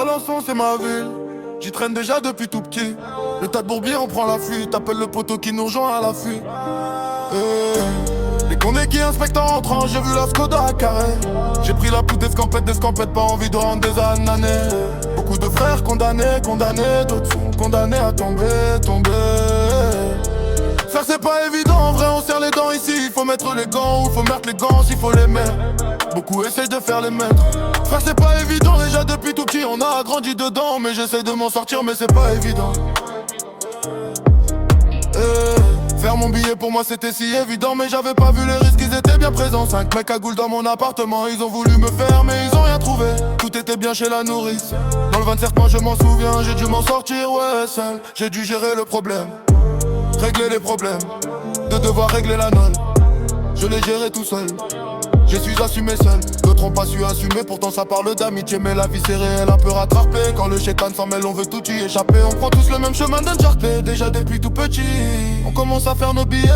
Alençon c'est ma ville, j'y traîne déjà depuis tout petit. Le tas de bourbier on prend la fuite, appelle le poteau qui nous rejoint à l'affût. Les condés qui inspectent en rentrant, j'ai vu la Skoda à carré. J'ai pris la poudre d'escampette, pas envie de rendre des années. Beaucoup de frères condamnés, d'autres sont condamnés à tomber. Faire c'est pas évident, en vrai on serre les dents ici. Il faut mettre les gants ou faut mettre les gants s'il faut les mettre. Beaucoup essayent de faire les maîtres. Faire c'est pas évident, déjà depuis tout petit on a grandi dedans. Mais j'essaie de m'en sortir mais c'est pas évident. Faire mon billet pour moi c'était si évident. Mais j'avais pas vu les risques, ils étaient bien présents. 5 mecs à goule dans mon appartement. Ils ont voulu me faire mais ils ont rien trouvé. Tout était bien chez la nourrice. Dans le 27 moi je m'en souviens. J'ai dû m'en sortir ouais seul. J'ai dû gérer le problème, régler les problèmes, de devoir régler la nonne. Je l'ai géré tout seul, j'ai su assumer seul. D'autres ont pas su assumer, pourtant ça parle d'amitié. Mais la vie c'est réel, un peu rattrapé. Quand le chétan s'en mêle, on veut tout y échapper. On prend tous le même chemin d'Uncharted, déjà depuis tout petit. On commence à faire nos billets,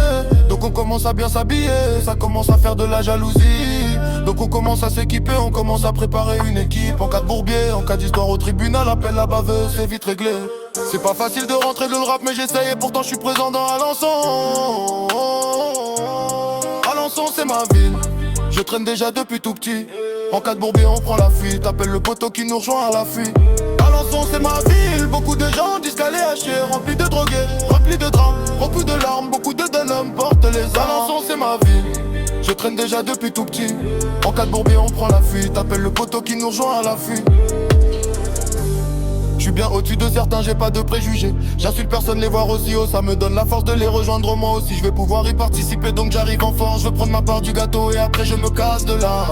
donc on commence à bien s'habiller. Ça commence à faire de la jalousie, donc on commence à s'équiper. On commence à préparer une équipe. En cas de bourbier, en cas d'histoire au tribunal, appelle la baveuse, c'est vite réglé. C'est pas facile de rentrer dans le rap mais j'essaye et pourtant je suis présent dans Alençon. Alençon c'est ma ville, je traîne déjà depuis tout petit. En cas de bourbier on prend la fuite, appelle le poteau qui nous rejoint à l'affût. Alençon c'est ma ville, beaucoup de gens disent qu'elle est hachée. Remplie de drogués, remplie de drames, beaucoup de larmes, beaucoup de hommes portent les armes. Alençon c'est ma ville, je traîne déjà depuis tout petit. En cas de bourbier on prend la fuite, appelle le poteau qui nous rejoint à l'affût. Je suis bien au-dessus de certains, j'ai pas de préjugés. J'insulte personne, les voir aussi haut, ça me donne la force de les rejoindre moi aussi. Je vais pouvoir y participer donc j'arrive en force. Je veux prendre ma part du gâteau et après je me casse de là.